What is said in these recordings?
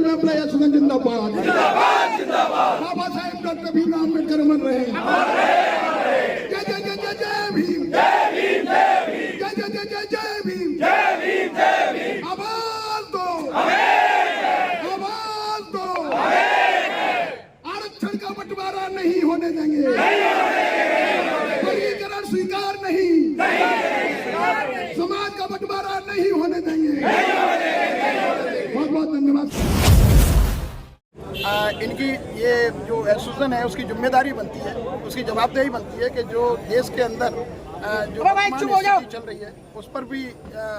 Railway employ association जिंदाबाद, Baba Saheb doctor Bhimrao Ambedkar अमर रहे। जय जय जय जय जय भीम, जय भीम, जय जय जय जय जय भीम, जय भीम, जय भीम। आवाज दो, आवाज दो, आरक्षण का बंटवारा नहीं होने देंगे, वर्गीकरण स्वीकार नहीं, समाज का बंटवारा नहीं होने देंगे। बहुत बहुत धन्यवाद। इनकी ये जो एसोसिएशन है उसकी जिम्मेदारी बनती है, उसकी जवाबदेही बनती है कि जो देश के अंदर जो स्थिति चल रही है उस पर भी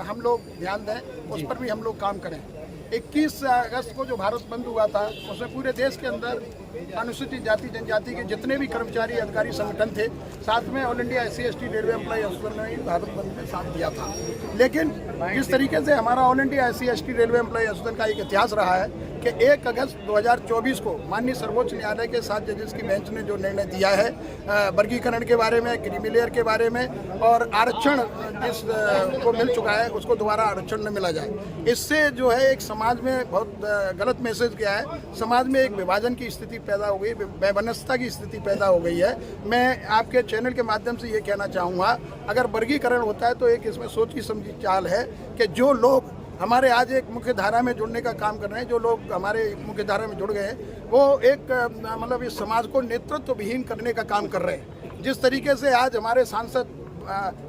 हम लोग ध्यान दें, उस पर भी हम लोग काम करें। 21 अगस्त को जो भारत बंद हुआ था उसमें पूरे देश के अंदर अनुसूचित जाति जनजाति के जितने भी कर्मचारी अधिकारी संगठन थे, साथ में all India SC/ST railway employ association ने भारत बंद में साथ दिया था। लेकिन जिस तरीके से हमारा all India SC/ST railway employ association का एक इतिहास रहा है कि 1 अगस्त 2024 को माननीय सर्वोच्च न्यायालय के 7 जजेस की बेंच ने जो निर्णय दिया है वर्गीकरण के बारे में, क्रीमी लेयर के बारे में और आरक्षण जिस को मिल चुका है उसको दोबारा आरक्षण न मिला जाए, इससे जो है एक समाज में बहुत गलत मैसेज गया है। समाज में एक विभाजन की स्थिति पैदा हो गई, वैमनस्यता की स्थिति पैदा हो गई है। मैं आपके चैनल के माध्यम से ये कहना चाहूँगा, अगर वर्गीकरण होता है तो एक इसमें सोची समझी चाल है कि जो लोग हमारे आज एक मुख्य धारा में जुड़ने का काम कर रहे हैं, जो लोग हमारे मुख्य धारा में जुड़ गए हैं, वो एक मतलब इस समाज को नेतृत्व विहीन करने का काम कर रहे हैं। जिस तरीके से आज हमारे सांसद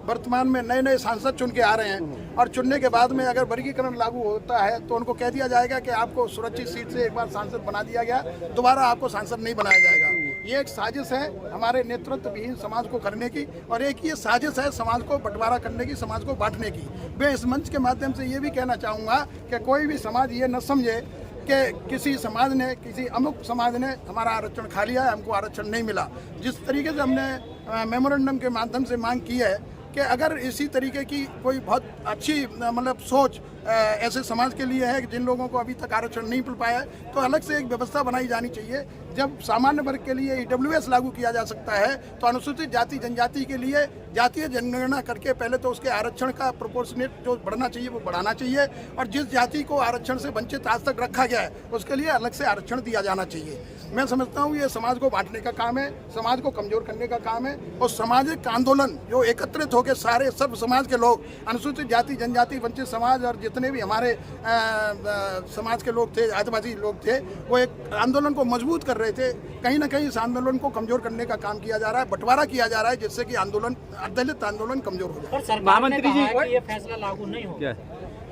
वर्तमान में नए नए सांसद चुन के आ रहे हैं और चुनने के बाद में अगर वर्गीकरण लागू होता है तो उनको कह दिया जाएगा कि आपको सुरक्षित सीट से एक बार सांसद बना दिया गया, दोबारा आपको सांसद नहीं बनाया जाएगा। ये एक साजिश है हमारे नेतृत्व विहीन समाज को करने की, और एक ये साजिश है समाज को बंटवारा करने की, समाज को बांटने की। मैं इस मंच के माध्यम से ये भी कहना चाहूँगा कि कोई भी समाज ये न समझे कि किसी समाज ने, किसी अमुक समाज ने हमारा आरक्षण खा लिया है, हमको आरक्षण नहीं मिला। जिस तरीके से हमने मेमोरेंडम के माध्यम से मांग की है कि अगर इसी तरीके की कोई बहुत अच्छी मतलब सोच ऐसे समाज के लिए है कि जिन लोगों को अभी तक आरक्षण नहीं मिल पाया है, तो अलग से एक व्यवस्था बनाई जानी चाहिए। जब सामान्य वर्ग के लिए EWS लागू किया जा सकता है तो अनुसूचित जाति जनजाति के लिए जातीय जनगणना करके पहले तो उसके आरक्षण का प्रोपोर्शनेट जो बढ़ना चाहिए वो बढ़ाना चाहिए, और जिस जाति को आरक्षण से वंचित आज तक रखा गया है उसके लिए अलग से आरक्षण दिया जाना चाहिए। मैं समझता हूँ ये समाज को बांटने का काम है, समाज को कमजोर करने का काम है, और सामाजिक आंदोलन जो एकत्रित होकर सारे सब समाज के लोग, अनुसूचित जाति जनजाति वंचित समाज और जितने भी हमारे समाज के लोग थे, आदिवासी लोग थे, वो एक आंदोलन को मजबूत कर रहे थे। कहीं ना कहीं इस आंदोलन को कमजोर करने का काम किया जा रहा है, बंटवारा किया जा रहा है, जिससे कि आंदोलन दलित आंदोलन कमजोर हो जाए। महामंत्री जी, ये फैसला लागू नहीं होगा।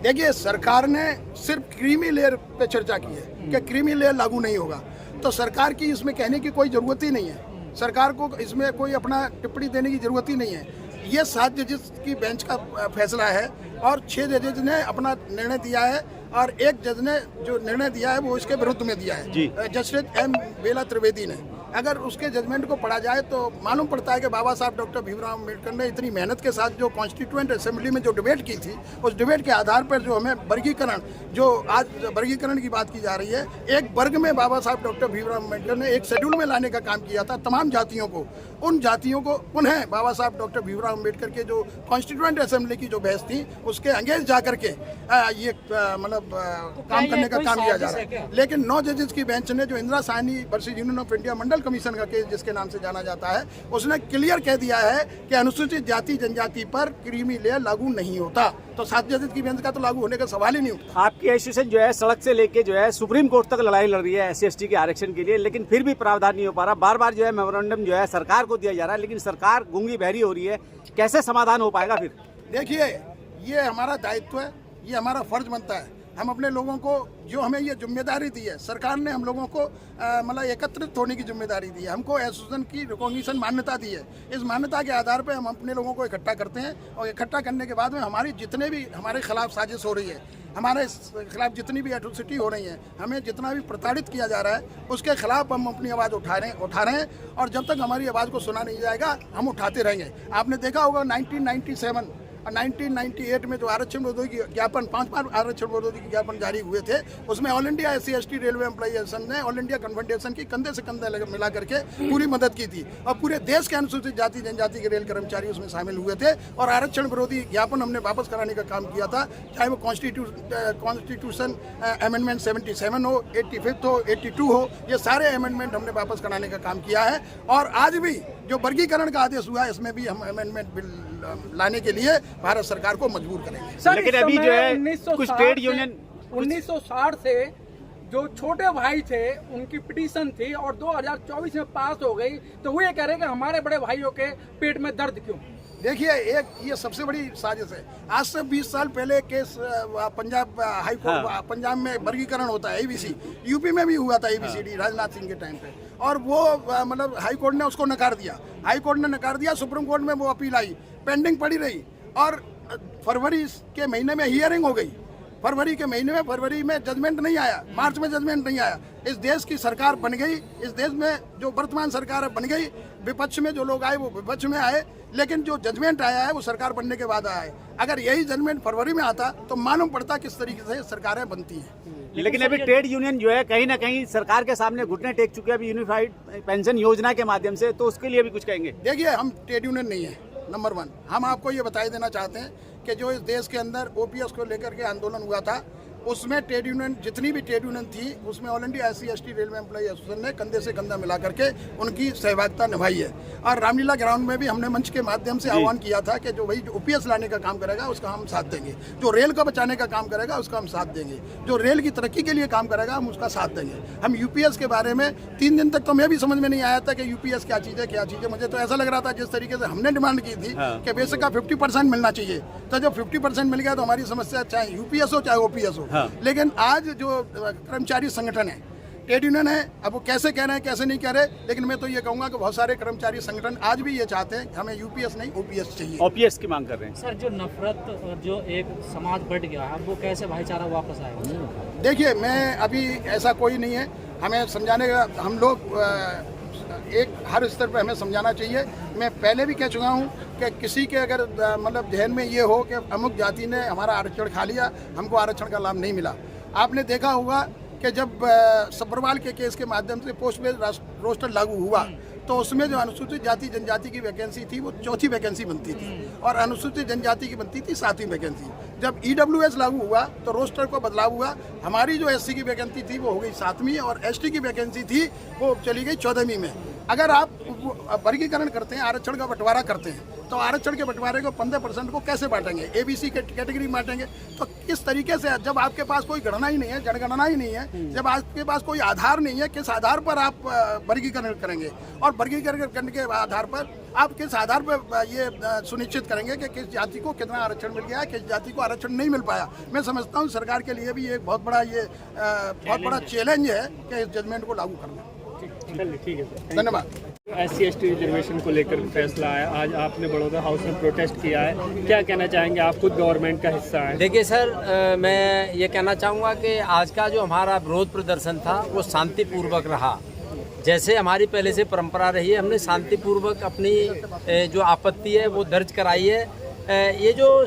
देखिए, सरकार ने सिर्फ क्रीमी लेयर पे चर्चा की है कि क्रीमी लेयर लागू नहीं होगा, तो सरकार की इसमें कहने की कोई जरूरत ही नहीं है। सरकार को इसमें कोई अपना टिप्पणी देने की जरूरत ही नहीं है। ये 7 जजेस की बेंच का फैसला है और 6 जजेस ने अपना निर्णय दिया है, और एक जज ने जो निर्णय दिया है वो इसके विरुद्ध में दिया है, जस्टिस M बेला त्रिवेदी ने। अगर उसके जजमेंट को पढ़ा जाए तो मालूम पड़ता है कि बाबा साहब डॉक्टर भीमराव अम्बेडकर ने इतनी मेहनत के साथ जो कॉन्स्टिट्यूएंट असेंबली में जो डिबेट की थी, उस डिबेट के आधार पर जो हमें वर्गीकरण, जो आज वर्गीकरण की बात की जा रही है, एक वर्ग में बाबा साहब डॉक्टर भीमराव अम्बेडकर ने एक शेड्यूल में लाने का काम किया था तमाम जातियों को। उन जातियों को पुनः बाबा साहब डॉक्टर भीमराव अम्बेडकर के जो कॉन्स्टिट्यूएंट असेंबली की जो बहस थी उसके अंगेज जा करके ये मतलब काम करने का काम किया जा रहा है। लेकिन 9 जजेस की बेंच ने, जो Indira Sahni versus union of India Mandal commission का केस जिसके नाम से जाना जाता है, उसने क्लियर कह दिया है कि अनुसूचित जाति जनजाति पर क्रीमी लेयर लागू नहीं होता। तो 7 जजेस की बेंच का तो लागू होने का सवाल ही नहीं उठता। आपकी एसोसिएशन जो है सड़क से लेके जो है सुप्रीम कोर्ट तक लड़ाई लड़ रही है SC/ST के आरक्षण के लिए, लेकिन फिर भी प्रावधान नहीं हो पा रहा। बार बार जो है मेमोरेंडम जो है सरकार को दिया जा रहा है, लेकिन सरकार गूंगी बहरी हो रही है। कैसे समाधान हो पाएगा फिर? देखिए, ये हमारा दायित्व है, ये हमारा फर्ज बनता है। हम अपने लोगों को, जो हमें ये जिम्मेदारी दी है, सरकार ने हम लोगों को मतलब एकत्रित होने की जिम्मेदारी दी है, हमको एसोसिएशन की रिकॉग्निशन मान्यता दी है। इस मान्यता के आधार पर हम अपने लोगों को इकट्ठा करते हैं, और इकट्ठा करने के बाद में हमारी जितने भी हमारे खिलाफ साजिश हो रही है, हमारे खिलाफ जितनी भी एट्रोसिटी हो रही है, हमें जितना भी प्रताड़ित किया जा रहा है, उसके खिलाफ हम अपनी आवाज़ उठा रहे हैं, और जब तक हमारी आवाज़ को सुना नहीं जाएगा हम उठाते रहेंगे। आपने देखा होगा 1997 और 1998 में जो आरक्षण विरोधी ज्ञापन 5 आरक्षण विरोधी ज्ञापन जारी हुए थे, उसमें all India SC/ST railway employee association ने ऑल इंडिया कन्फेडरेशन की कंधे से कंधे मिला करके पूरी मदद की थी और पूरे देश के अनुसूचित जाति जनजाति के रेल कर्मचारी उसमें शामिल हुए थे और आरक्षण विरोधी ज्ञापन हमने वापस कराने का काम किया था, चाहे वो कॉन्स्टिट्यूशन अमेंडमेंट 77 हो, 85 हो, 82 हो, ये सारे अमेंडमेंट हमने वापस कराने का काम किया है। और आज भी जो वर्गीकरण का आदेश हुआ है, इसमें भी हम अमेंडमेंट बिल लाने के लिए भारत सरकार को मजबूर करेंगे। लेकिन अभी जो है कुछ ट्रेड यूनियन 1960 से जो छोटे भाई थे उनकी पिटीशन थी और 2024 में पास हो गई, तो वो ये कह रहे हैं कि हमारे बड़े भाइयों के पेट में दर्द क्यों? देखिए, एक ये सबसे बड़ी साजिश है। आज से 20 साल पहले case Punjab high court, Punjab में वर्गीकरण होता है ABC, यूपी में भी हुआ था ABCD राजनाथ सिंह के टाइम पे, और वो मतलब हाई कोर्ट ने उसको नकार दिया। हाई कोर्ट ने नकार दिया, सुप्रीम कोर्ट में वो अपील आई, पेंडिंग पड़ी रही और फरवरी के महीने में हियरिंग हो गई। फरवरी में जजमेंट नहीं आया, मार्च में जजमेंट नहीं आया। इस देश की सरकार बन गई, इस देश में जो वर्तमान सरकार बन गई, विपक्ष में जो लोग आए वो विपक्ष में आए, लेकिन जो जजमेंट आया है वो सरकार बनने के बाद आया है। अगर यही जजमेंट फरवरी में आता तो मालूम पड़ता किस तरीके से सरकारें बनती हैं। लेकिन अभी ट्रेड यूनियन जो है कहीं ना कहीं सरकार के सामने घुटने टेक चुके हैं अभी यूनिफाइड पेंशन योजना के माध्यम से, तो उसके लिए भी कुछ कहेंगे? देखिए, हम ट्रेड यूनियन नहीं है, नंबर 1। हम आपको ये बता देना चाहते हैं कि जो इस देश के अंदर OPS को लेकर के आंदोलन हुआ था, उसमें ट्रेड यूनियन, जितनी भी ट्रेड यूनियन थी, उसमें all India SC/ST railway employee association ने कंधे से कंधा मिला करके उनकी सहभागिता निभाई है। और रामलीला ग्राउंड में भी हमने मंच के माध्यम से आह्वान किया था कि जो वही OPS लाने का काम करेगा उसका हम साथ देंगे, जो रेल को बचाने का काम करेगा उसका हम साथ देंगे, जो रेल की तरक्की के लिए काम करेगा हम उसका साथ देंगे। हम UPS के बारे में 3 दिन तक तो मैं भी समझ में नहीं आया था कि UPS क्या चीज़ है। मुझे तो ऐसा लग रहा था, जिस तरीके से हमने डिमांड की थी कि बेसिक का 50% मिलना चाहिए, तो जब 50% मिल गया तो हमारी समस्या चाहे UPS हो चाहे OPS हो। लेकिन आज जो कर्मचारी संगठन है, ट्रेड यूनियन है, अब वो कैसे कह रहे हैं कैसे नहीं कह रहे, लेकिन मैं तो ये कहूँगा कि बहुत सारे कर्मचारी संगठन आज भी ये चाहते हैं कि हमें UPS नहीं OPS चाहिए। OPS की मांग कर रहे हैं। सर, जो नफरत और जो एक समाज बढ़ गया है, वो कैसे भाईचारा वापस आएगा? देखिए, मैं अभी ऐसा कोई नहीं है, हमें समझाने का, हम लोग एक हर स्तर पर हमें समझाना चाहिए। मैं पहले भी कह चुका हूँ कि किसी के अगर मतलब जहन में ये हो कि अमुक जाति ने हमारा आरक्षण खा लिया, हमको आरक्षण का लाभ नहीं मिला। आपने देखा होगा कि जब सब्बरवाल के केस के माध्यम से पोस्ट बेस्ड रोस्टर लागू हुआ, तो उसमें जो अनुसूचित जाति जनजाति की वैकेंसी थी वो 4थी वैकेंसी बनती थी और अनुसूचित जनजाति की बनती थी 7वीं वैकेंसी। जब EWS लागू हुआ तो रोस्टर को बदलाव हुआ, हमारी जो SC की वैकेंसी थी वो हो गई 7वीं और ST की वैकेंसी थी वो चली गई 14वीं में। अगर आप वर्गीकरण करते हैं, आरक्षण का बंटवारा करते हैं, तो आरक्षण के बंटवारे को 15% को कैसे बांटेंगे? ABC कैटेगरी में बांटेंगे तो किस तरीके से? जब आपके पास कोई गणना ही नहीं है, जनगणना ही नहीं है, जब आपके पास कोई आधार नहीं है, किस आधार पर आप वर्गीकरण करेंगे? और वर्गीकरण करने के आधार पर आप किस आधार पर ये सुनिश्चित करेंगे कि किस जाति को कितना आरक्षण मिल गया है, किस जाति को आरक्षण नहीं मिल पाया? मैं समझता हूँ सरकार के लिए भी एक बहुत बड़ा चैलेंज है कि इस जजमेंट को लागू करना। ठीक है सर, धन्यवाद। SC/ST रिजर्वेशन को लेकर फैसला आया, आज आपने बड़ौदा हाउस में प्रोटेस्ट किया है, क्या कहना चाहेंगे? आप खुद गवर्नमेंट का हिस्सा हैं। देखिए सर, मैं ये कहना चाहूँगा कि आज का जो हमारा विरोध प्रदर्शन था वो शांतिपूर्वक रहा। जैसे हमारी पहले से परंपरा रही है, हमने शांतिपूर्वक अपनी जो आपत्ति है वो दर्ज कराई है। ये जो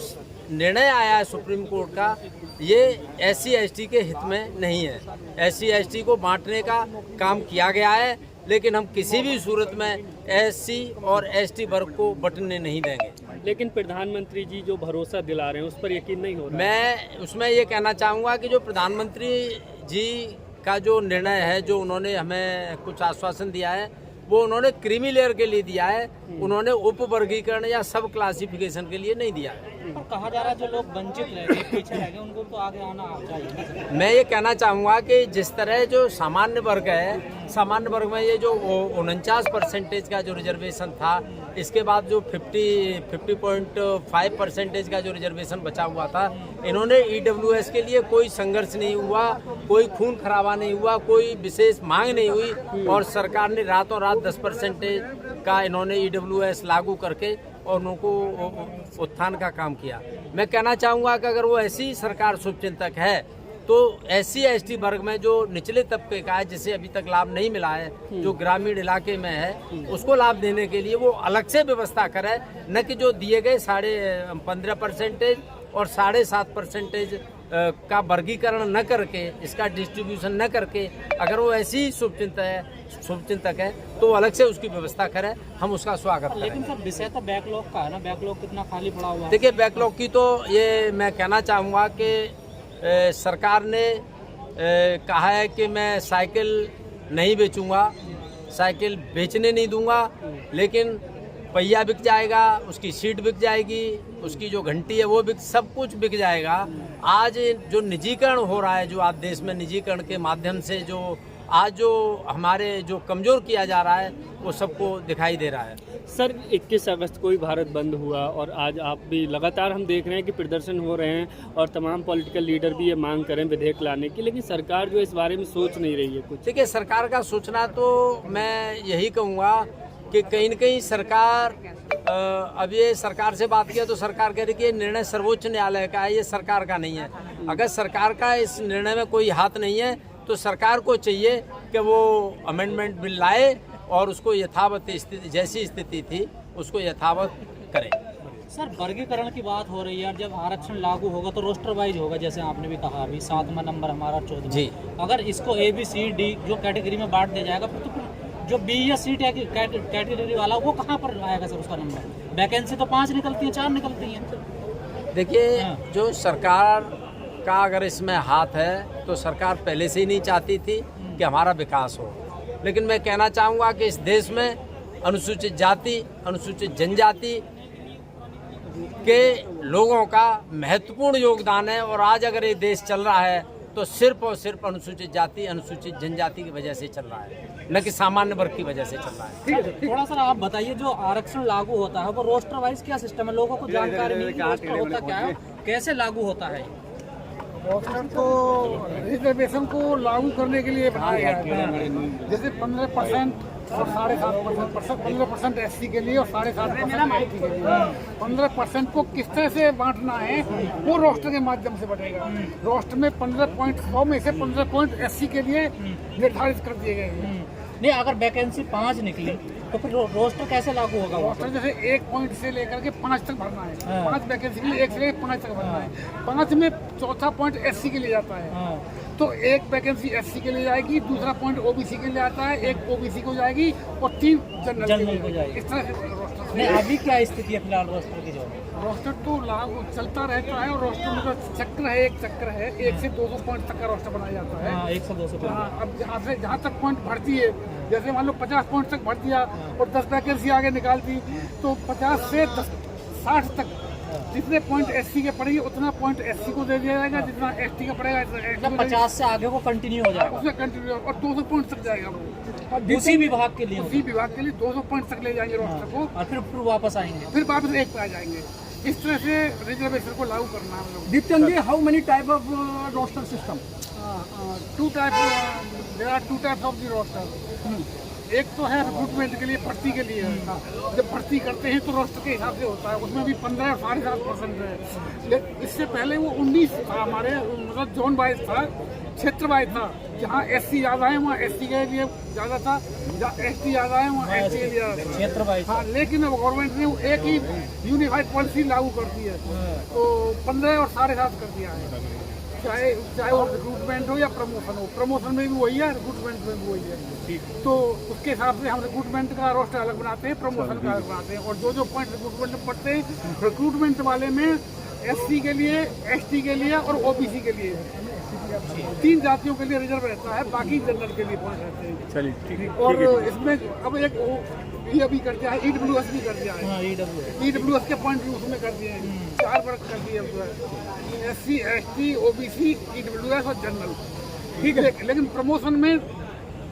निर्णय आया है सुप्रीम कोर्ट का, ये SC/ST के हित में नहीं है। SC/ST को बांटने का काम किया गया है, लेकिन हम किसी भी सूरत में SC और ST वर्ग को बंटने नहीं देंगे। लेकिन प्रधानमंत्री जी जो भरोसा दिला रहे हैं उस पर यकीन नहीं हो रहा। मैं उसमें ये कहना चाहूँगा कि जो प्रधानमंत्री जी का जो निर्णय है, जो उन्होंने हमें कुछ आश्वासन दिया है, वो उन्होंने क्रीमी लेयर के लिए दिया है, उन्होंने उप वर्गीकरण या सब क्लासिफिकेशन के लिए नहीं दिया है। और कहा जा रहा है जो लोग वंचित रह गए, पीछे रह गए, उनको तो आगे आना चाहिए। मैं ये कहना चाहूँगा कि जिस तरह जो सामान्य वर्ग है, सामान्य वर्ग में ये जो 49% का जो रिजर्वेशन था, इसके बाद जो 50.5% का जो रिजर्वेशन बचा हुआ था, इन्होंने EWS के लिए कोई संघर्ष नहीं हुआ, कोई खून खराबा नहीं हुआ, कोई विशेष मांग नहीं हुई और सरकार ने रातों रात 10% का इन्होंने EWS लागू करके और उनको उत्थान का काम किया। मैं कहना चाहूँगा कि अगर वो ऐसी सरकार शुभचिंतक है तो SC/ST वर्ग में जो निचले तबके का है, जिसे अभी तक लाभ नहीं मिला है, जो ग्रामीण इलाके में है, उसको लाभ देने के लिए वो अलग से व्यवस्था करे, न कि जो दिए गए 15.5% और 7.5% का वर्गीकरण न करके, इसका डिस्ट्रीब्यूशन न करके, अगर वो ऐसी ही शुभचिंतक है तो अलग से उसकी व्यवस्था करे, हम उसका स्वागत करें। लेकिन सर विषय तो बैकलॉग का है ना, बैकलॉग कितना खाली पड़ा हुआ है। देखिए, बैकलॉग की तो ये मैं कहना चाहूँगा कि सरकार ने कहा है कि मैं साइकिल नहीं बेचूंगा, साइकिल बेचने नहीं दूंगा, लेकिन पहिया बिक जाएगा, उसकी सीट बिक जाएगी, उसकी जो घंटी है वो सब कुछ बिक जाएगा। आज जो निजीकरण हो रहा है, जो आज देश में निजीकरण के माध्यम से जो आज जो हमारे जो कमज़ोर किया जा रहा है, वो सबको दिखाई दे रहा है। सर 21 अगस्त को ही भारत बंद हुआ और आज आप भी लगातार हम देख रहे हैं कि प्रदर्शन हो रहे हैं और तमाम पॉलिटिकल लीडर भी ये मांग करें विधेयक लाने की, लेकिन सरकार जो इस बारे में सोच नहीं रही है कुछ। देखिए, सरकार का सोचना तो मैं यही कहूँगा कि कहीं न कहीं सरकार अब ये सरकार से बात किया तो सरकार कह रही कि ये निर्णय सर्वोच्च न्यायालय का है, ये सरकार का नहीं है। अगर सरकार का इस निर्णय में कोई हाथ नहीं है तो सरकार को चाहिए कि वो अमेंडमेंट बिल लाए और उसको यथावत स्थिति, जैसी स्थिति थी उसको यथावत करे। सर वर्गीकरण की बात हो रही है, और जब आरक्षण लागू होगा तो रोस्टर वाइज होगा, जैसे आपने भी कहा अभी 7वां नंबर हमारा 14वां जी। अगर इसको ABCD जो कैटेगरी में बांट दिया जाएगा तो जो B या C कैटेगरी वाला वो कहाँ पर आएगा सर उसका नंबर? वैकेंसी तो 5 निकलती है, 4 निकलती हैं। देखिए, जो सरकार का अगर इसमें हाथ है तो सरकार पहले से ही नहीं चाहती थी कि हमारा विकास हो, लेकिन मैं कहना चाहूँगा कि इस देश में अनुसूचित जाति, अनुसूचित जनजाति के लोगों का महत्वपूर्ण योगदान है, और आज अगर ये देश चल रहा है तो सिर्फ और सिर्फ अनुसूचित जाति, अनुसूचित जनजाति की वजह से चल रहा है, न कि सामान्य वर्ग की वजह से चल रहा है। थोड़ा सर आप बताइए, जो आरक्षण लागू होता है वो रोस्टर वाइज क्या सिस्टम है? लोगों को जानकारी नहीं, रोस्टर होता क्या है, कैसे लागू होता है? रोस्टर तो रिजर्वेशन को लागू करने के लिए बनाया गया है। जैसे 15% और 7.5%, 15% SC के लिए और 7.5% ST के लिए। 15% को किस तरह से बांटना है वो रोस्टर के माध्यम से बटेगा। रोस्टर में 15.100 में से 15 पॉइंट SC के लिए निर्धारित कर दिए गए हैं। नहीं, अगर वैकेंसी 5 निकली तो फिर रोस्टर कैसे लागू होगा? रोस्टर जैसे 1 पॉइंट से लेकर के 5 तक भरना है। 5 वैकेंसी के लिए 1 से लेकर 5 तक भरना है। 5 में चौथा पॉइंट SC के लिए जाता है, तो 1 वैकेंसी SC के लिए जाएगी, दूसरा पॉइंट OBC के लिए आता है, 1 OBC को जाएगी और 3 जनरल को जाएगी। इस तरह से रोस्टर। नहीं, अभी क्या स्थिति है फिलहाल रोस्टर की? जो रोस्टर तो लागू चलता रहता है, और रोस्टर में चक्र है, एक चक्र है, 1 से 200 पॉइंट तक का रोस्टर बनाया जाता है। 1 से 200। अब जहाँ तक पॉइंट भरती है, जैसे मान लो 50 पॉइंट तक भर दिया और 10 वैकेंसी आगे निकाल दी, तो 50 से 60 तक जितने पॉइंट SC के पड़ेंगे उतना पॉइंट SC को दे दिया जाएगा, जितना ST का पड़ेगा मतलब 50 से आगे को कंटिन्यू हो जाएगा, उसमें कंटिन्यू, और 200 पॉइंट तक जाएगा वो। उसी विभाग के लिए, उसी विभाग के लिए 200 पॉइंट तक ले जाएंगे रोस्टर को, और फिर वापस आएंगे, फिर वापस 1 पे आ जाएंगे। इस तरह से रिजर्वेशन को लागू करना है हम लोग। Dityanji, how many type of roster system? 2 types, there are 2 types of the roster। एक तो है रिक्रूटमेंट के लिए, भर्ती के लिए। जब भर्ती करते हैं तो रोस्टर के हिसाब से होता है, उसमें भी 15 और 7.5% है। लेकिन इससे पहले वो 19 था, हमारे मतलब जोन वाइज था, क्षेत्र वाइज था। जहाँ SC ज़्यादा है वहाँ SC के लिए ज़्यादा था, जहाँ ST ज़्यादा है वहाँ ST के लिए क्षेत्र वाइज। हाँ, लेकिन अब गवर्नमेंट ने वो एक ही यूनिफाइड पॉलिसी लागू कर दी है, तो 15 और 7.5 कर दिया है। चाहे वो रिक्रूटमेंट हो या प्रमोशन हो, प्रमोशन में भी वही है, रिक्रूटमेंट में भी वही है। तो उसके हिसाब से हम रिक्रूटमेंट का रोस्टर अलग बनाते हैं, प्रमोशन का अलग बनाते हैं, और जो पॉइंट रिक्रूटमेंट में पड़ते हैं, रिक्रूटमेंट वाले में SC के लिए, ST के लिए और OBC के लिए 3 जातियों के लिए रिजर्व रहता है, बाकी जनरल के लिए पॉइंट रहते हैं। चलिए, ठीक है। और इसमें अब एक ये भी कर दिया है, EWS भी कर दिया है। EWS के पॉइंट भी उसमें कर दिए हैं, 4 वर्ग कर दिए SC, ST, OBC, EWS और जनरल। ठीक है, लेकिन प्रमोशन में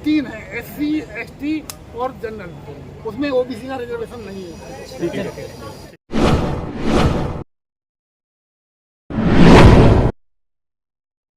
3 है, SC, ST और जनरल, उसमें OBC का रिजर्वेशन नहीं है। ठीक है।